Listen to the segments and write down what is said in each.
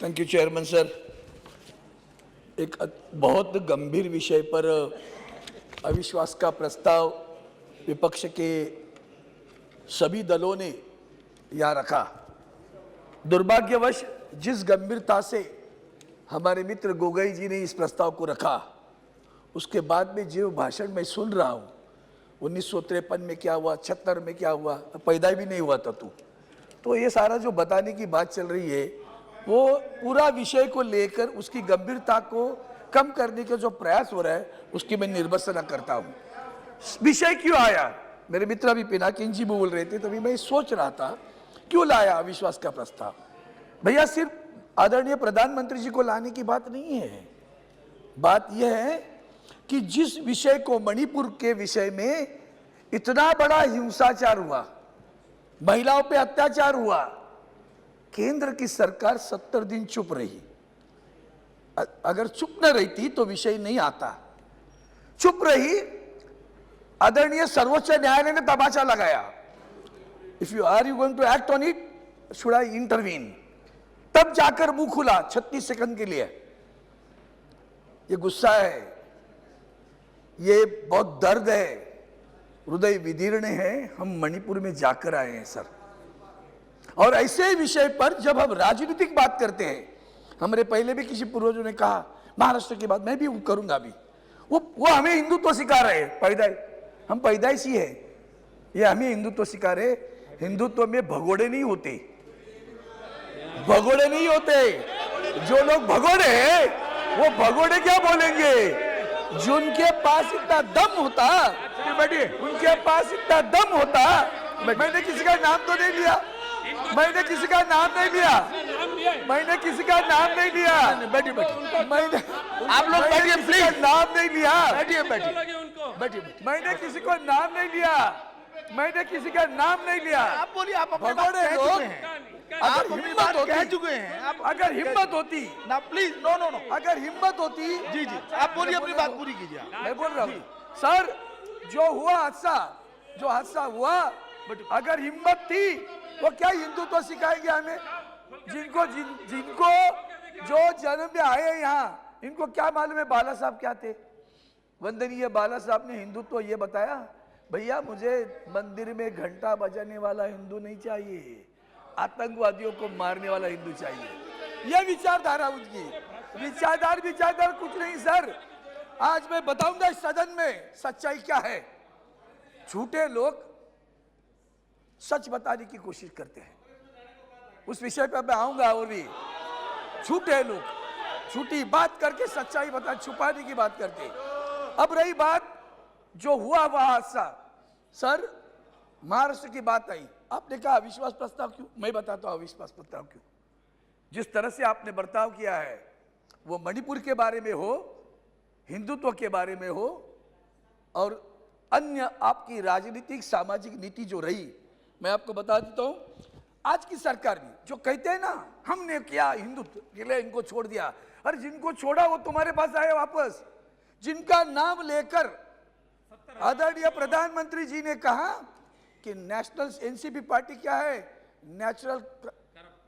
Thank you chairman sir. एक बहुत गंभीर विषय पर अविश्वास का प्रस्ताव विपक्ष के सभी दलों ने यहाँ रखा। दुर्भाग्यवश जिस गंभीरता से हमारे मित्र गोगोई जी ने इस प्रस्ताव को रखा, उसके बाद में जो भाषण मैं सुन रहा हूँ, 1953 में क्या हुआ, 76 में क्या हुआ, पैदा भी नहीं हुआ था तू। तो ये सारा जो बताने की बात चल रही है, वो पूरा विषय को लेकर उसकी गंभीरता को कम करने का जो प्रयास हो रहा है, उसकी मैं निर्भत्सना करता हूँ। विषय क्यों आया? मेरे मित्र अभी पिनाकिन जी बोल रहे थे, तभी मैं सोच रहा था क्यों लाया अविश्वास का प्रस्ताव। भैया, सिर्फ आदरणीय प्रधानमंत्री जी को लाने की बात नहीं है। बात यह है कि जिस विषय को, मणिपुर के विषय में इतना बड़ा हिंसाचार हुआ, महिलाओं पे अत्याचार हुआ, केंद्र की सरकार 70 दिन चुप रही। अगर चुप न रहती तो विषय नहीं आता। चुप रही, आदरणीय सर्वोच्च न्यायालय ने तमाचा लगाया। If you are you going to act on it, should I intervene? तब जाकर मुंह खुला 36 सेकंड के लिए। ये गुस्सा है, ये बहुत दर्द है, हृदय विदीर्ण है। हम मणिपुर में जाकर आए हैं सर, और ऐसे विषय पर जब हम राजनीतिक बात करते हैं, हमारे पहले भी किसी पूर्वजों ने कहा, महाराष्ट्र की बात मैं भी करूंगा अभी, वो हमें हिंदुत्व सिखा रहे हैं। हम पैदाइशी है, ये हमें हिंदुत्व सिखा रहे। हिंदुत्व में भगोड़े नहीं होते, भगोड़े नहीं होते। जो लोग भगोड़े हैं, वो भगोड़े क्या बोलेंगे? जिनके पास इतना दम होता, उनके पास इतना दम होता। मैंने किसी का नाम तो नहीं लिया, मैंने किसी का नाम नहीं लिया, मैंने किसी का नाम नहीं लिया। बैठिए बैठिए, मैंने, आप लोग बैठिए प्लीज, नाम नहीं लिया। बैठिए बैठिए बैठिए, मैंने किसी को नाम नहीं लिया, मैंने किसी का नाम नहीं लिया। आप बोलिए, आप अपनी बात भगोड़े कह लोग, चुके हैं, आप अपनी बात कह चुके हैं। आप अगर हिम्मत होती ना, प्लीज, नो नो नो, अगर हिम्मत होती, जी जी, आप बोलिए, अपनी बात पूरी कीजिए। मैं बोल रहा हूँ सर, जो हुआ हादसा, जो हादसा हुआ, अगर हिम्मत थी, वो क्या हिंदुत्व सिखाएंगे हमें? जिनको जो जन्म में आए यहाँ, इनको क्या मालूम है बाला साहब क्या थे? वंदनीय बाला साहब ने हिंदुत्व ये बताया, भैया मुझे मंदिर में घंटा बजाने वाला हिंदू नहीं चाहिए, आतंकवादियों को मारने वाला हिंदू चाहिए। ये विचारधारा उनकी। विचारधारा कुछ नहीं सर। आज मैं बताऊंगा इस सदन में सच्चाई क्या है। झूठे लोग सच बताने की कोशिश करते हैं, उस विषय पर मैं आऊंगा। और भी झूठे लोग झूठी बात करके सच्चाई बता, छुपाने की बात करते। अब रही बात जो हुआ वह हादसा, सर महाराष्ट्र की बात आई, आपने कहा अविश्वास प्रस्ताव क्यों? मैं बताता हूं अविश्वास प्रस्ताव क्यों। जिस तरह से आपने बर्ताव किया है, वो मणिपुर के बारे में हो, हिंदुत्व के बारे में हो, और अन्य आपकी राजनीतिक सामाजिक नीति जो रही, मैं आपको बता देता हूं। आज की सरकार भी जो कहते हैं ना, हमने किया हिंदुत्व के लिए, इनको छोड़ दिया। अरे जिनको छोड़ा वो तुम्हारे पास आए वापस। जिनका नाम लेकर आदरणीय प्रधानमंत्री जी ने कहा कि नेशनल एनसीपी पार्टी क्या है? Natural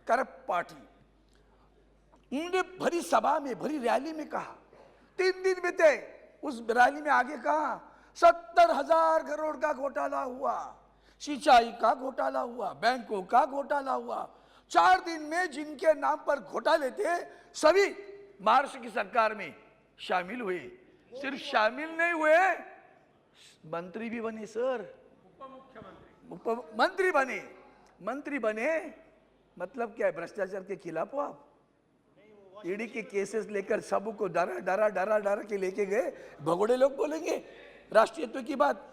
corrupt party. उन्होंने भरी सभा में, भरी रैली में कहा, 3 दिन बीते, उस रैली में आगे कहा 70,000 करोड़ का घोटाला हुआ, सिंचाई का घोटाला हुआ, बैंकों का घोटाला हुआ। 4 दिन में जिनके नाम पर घोटाले थे, सभी महाराष्ट्र की सरकार में शामिल हुए। सिर्फ शामिल नहीं हुए, मंत्री भी बने सर, मंत्री बने। मंत्री बने मतलब क्या है? भ्रष्टाचार के खिलाफ हो आप? ईडी के केसेस लेकर सबको डरा के लेके गए। भगोड़े लोग बोलेंगे राष्ट्रीयत्व की बात,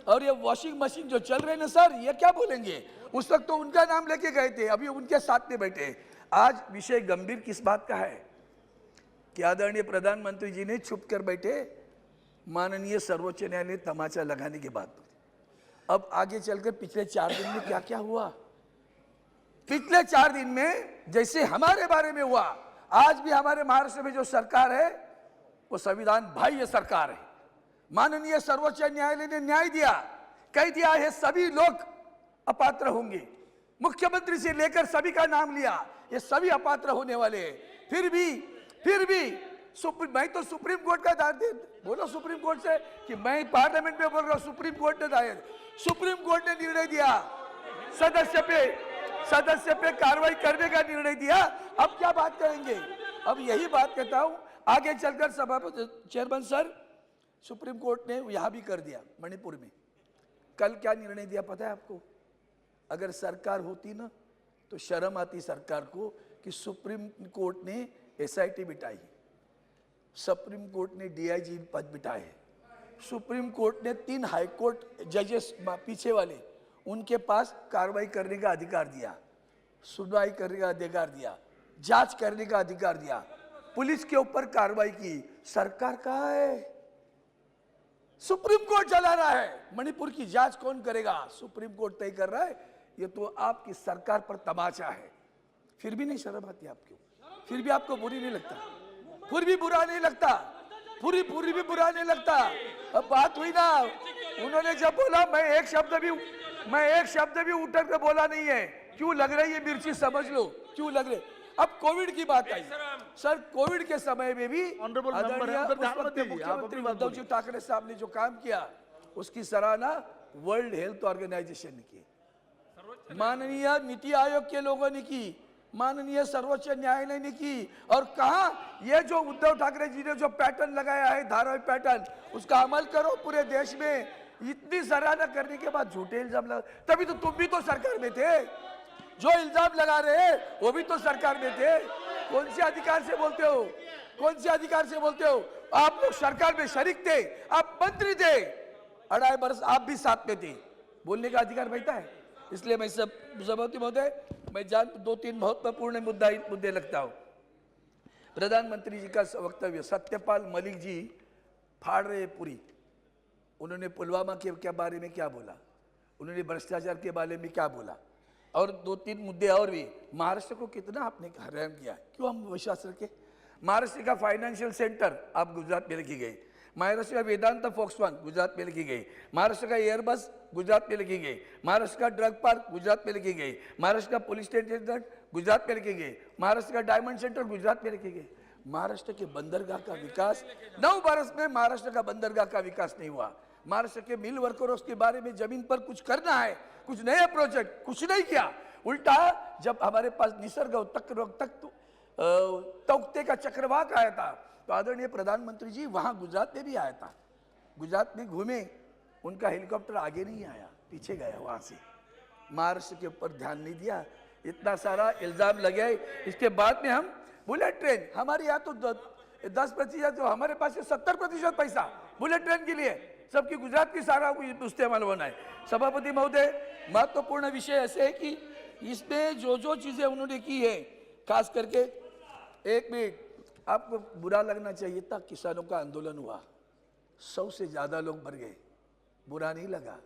और ये वॉशिंग मशीन जो चल रहे हैं ना सर, ये क्या बोलेंगे? उस वक्त तो उनका नाम लेके गए थे, अभी उनके साथ में बैठे। आज विषय गंभीर किस बात का है कि आदरणीय प्रधानमंत्री जी ने छुप कर बैठे, माननीय सर्वोच्च न्यायालय तमाचा लगाने के बाद। अब आगे चलकर पिछले 4 दिन में क्या क्या हुआ? पिछले 4 दिन में जैसे हमारे बारे में हुआ, आज भी हमारे महाराष्ट्र में जो सरकार है, वो संविधान बाह्य सरकार है। माननीय सर्वोच्च न्यायालय ने न्याय दिया, कह दिया है सभी लोग अपात्र होंगे। मुख्यमंत्री से लेकर सभी का नाम लिया, ये सभी अपात्र होने वाले हैं। फिर भी मैं तो सुप्रीम कोर्ट का बोलो सुप्रीम कोर्ट से कि मैं पार्लियामेंट में बोल रहा हूं, सुप्रीम कोर्ट ने सुप्रीम कोर्ट ने निर्णय दिया, सदस्य पे कार्रवाई करने का निर्णय दिया। अब क्या बात करेंगे? अब यही बात कहता हूं, आगे चलकर सभापति चेयरमैन सर, सुप्रीम कोर्ट ने यहां भी कर दिया मणिपुर में। कल क्या निर्णय दिया पता है आपको? अगर सरकार होती ना तो शर्म आती सरकार को कि सुप्रीम कोर्ट ने एसआईटी बिठाई, सुप्रीम कोर्ट ने डीआईजी पद बिठाए, सुप्रीम कोर्ट ने 3 हाई कोर्ट जजेस पीछे वाले उनके पास कार्रवाई करने का अधिकार दिया, सुनवाई करने का अधिकार दिया, जांच करने का अधिकार दिया, पुलिस के ऊपर कार्रवाई की। सरकार कहाँ है? सुप्रीम कोर्ट चला रहा है। मणिपुर की जांच कौन करेगा? सुप्रीम कोर्ट तय कर रहा है। ये तो आपकी सरकार पर तमाचा है। फिर भी नहीं शर्म आती आपको? फिर भी आपको बुरी नहीं लगता? फिर भी बुरा नहीं लगता? पूरी भी बुरा नहीं लगता? अब बात हुई ना, उन्होंने जब बोला मैं एक शब्द भी उतर के बोला नहीं है। क्यों लग रही है मिर्ची? समझ लो क्यों लग रही। अब कोविड की बात आई सर, कोविड के समय में भी मुख्यमंत्री उद्धव जी ठाकरे साहब ने जो काम किया उसकी सराहना वर्ल्ड हेल्थ ऑर्गेनाइजेशन ने की, माननीय नीति आयोग के लोगों ने की, माननीय सर्वोच्च न्यायालय ने की। और कहा ये जो उद्धव ठाकरे जी ने जो पैटर्न लगाया है, धारावाहिक पैटर्न, उसका अमल करो पूरे देश में। इतनी सराहना करने के बाद झूठे इल्जाम लगा, तभी तो तुम भी तो सरकार में थे। जो इल्जाम लगा रहे हैं वो भी तो सरकार में थे। कौन से अधिकार से बोलते हो? कौन से अधिकार से बोलते हो? आप लोग सरकार में शरीक थे, आप मंत्री थे, 2.5 वर्ष आप भी साथ में थे। बोलने का अधिकार बैठा है। इसलिए मैं सभापति महोदय, मैं 2-3 बहुत महत्वपूर्ण मुद्दे लगता हूं। प्रधानमंत्री जी का वक्तव्य, सत्यपाल मलिक जी फाड़ रहे पूरी। उन्होंने पुलवामा के बारे में क्या बोला, उन्होंने भ्रष्टाचार के बारे में क्या बोला, और 2-3 मुद्दे और भी। महाराष्ट्र को कितना आपने हैरान किया, क्यों हम विश्वास रखें? महाराष्ट्र का फाइनेंशियल सेंटर आप गुजरात में लिखी गई, महाराष्ट्र का वेदांता फॉक्सकॉन गुजरात में लिखी गई, महाराष्ट्र का एयरबस गुजरात में लिखी गई, महाराष्ट्र का ड्रग पार्क गुजरात में लिखी गई, महाराष्ट्र का पुलिस स्टेशन गुजरात में लिखी गई, महाराष्ट्र का डायमंड सेंटर गुजरात में लिखी गई। महाराष्ट्र के बंदरगाह का विकास 9 वर्ष में महाराष्ट्र का बंदरगाह का विकास नहीं हुआ। महाराष्ट्र के मिल वर्करों के बारे में जमीन पर कुछ करना है, कुछ नया प्रोजेक्ट, कुछ नहीं किया। उल्टा जब हमारे पास निसर्ग तख्ते का चक्रवात आया था तो आदरणीय प्रधानमंत्री जी वहां गुजरात में भी आया था, गुजरात में घूमे, उनका हेलीकॉप्टर आगे नहीं आया, पीछे गया वहां से। महाराष्ट्र के ऊपर ध्यान नहीं दिया। इतना सारा इल्जाम लगे। इसके बाद में हम बुलेट ट्रेन, हमारे यहाँ तो 10%, तो हमारे पास 70% पैसा बुलेट ट्रेन के लिए, सबकी गुजरात की सारा इस्तेमाल होना है। सभापति महोदय, महत्वपूर्ण विषय ऐसे है कि इसमें जो चीजें उन्होंने की है, खास करके 1 मिनट, आपको बुरा लगना चाहिए था, किसानों का आंदोलन हुआ, 100 से ज्यादा लोग मर गए, बुरा नहीं लगा।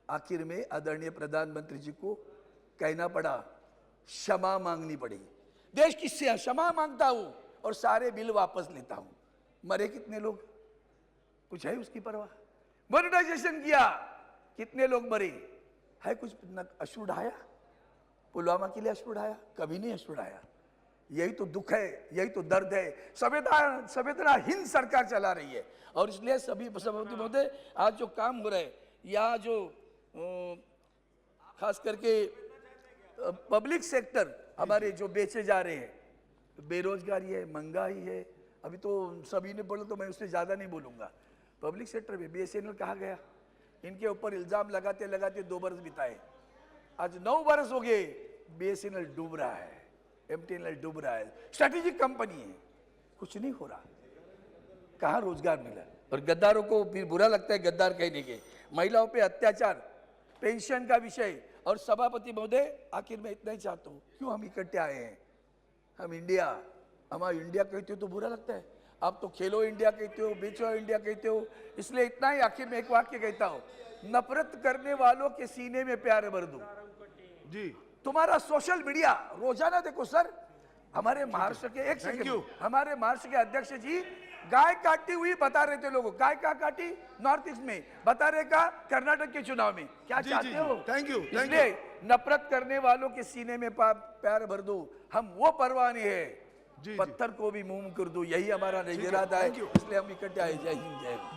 आखिर में आदरणीय प्रधानमंत्री जी को कहना पड़ा, क्षमा मांगनी पड़ी। देश की क्षमा मांगता हूं और सारे बिल वापस लेता हूं। मरे कितने लोग, कुछ है उसकी परवाह? मॉनिटाइजेशन किया, कितने लोग मरे, है कुछ अश्रु ढाया? पुलवामा के लिए अश्रु ढाया? कभी नहीं अश्रु ढाया। यही तो दुख है, यही तो दर्द है। संवेदनाहीन सरकार चला रही है। और इसलिए सभी सभापति महोदय, आज जो काम हो रहा है, या जो खास करके पब्लिक सेक्टर हमारे जो बेचे जा रहे हैं, बेरोजगारी है, महंगाई है, अभी तो सभी ने बोला तो मैं उससे ज्यादा नहीं बोलूंगा। पब्लिक सेक्टर में बीएसएनएल कहा गया, इनके ऊपर इल्जाम लगाते लगाते 2 वर्ष बिताए, आज 9 वर्ष हो गए, बीएसएनएल डूब रहा है, एमटीएनएल डूब रहा है, स्ट्रेटेजिक कंपनी है, कुछ नहीं हो रहा। कहाँ रोजगार मिला? और गद्दारों को फिर बुरा लगता है गद्दार कहने के। महिलाओं पे अत्याचार, पेंशन का विषय। और सभापति महोदय, आखिर में इतना ही चाहता हूँ, क्यों हम इकट्ठे आए हैं? हम इंडिया, हमारा इंडिया कहते हो तो बुरा लगता है। आप तो खेलो इंडिया कहते हो, बेचो इंडिया कहते हो। इसलिए इतना ही आखिर में एक वाक्य कहता हूँ, नफरत करने वालों के सीने में प्यार भर दो। जी, तुम्हारा सोशल मीडिया रोजाना देखो सर, हमारे महाराष्ट्र के एक सेकंड, you. हमारे महाराष्ट्र के अध्यक्ष जी गाय काटती हुई बता रहे थे लोगों को, गाय का काटी नॉर्थ ईस्ट में, बता रहे का कर्नाटक के चुनाव में, क्या जी, चाहते जी, हो? thank you, thank इसलिए नफरत करने वालों के सीने में प्यार भर दो, हम वो परवाह नहीं है, जी। पत्थर को भी मुंह कर दो, यही हमारा इरादा है, thank you. इसलिए हम इकट्ठे आए। जय हिंद, जय हिंद।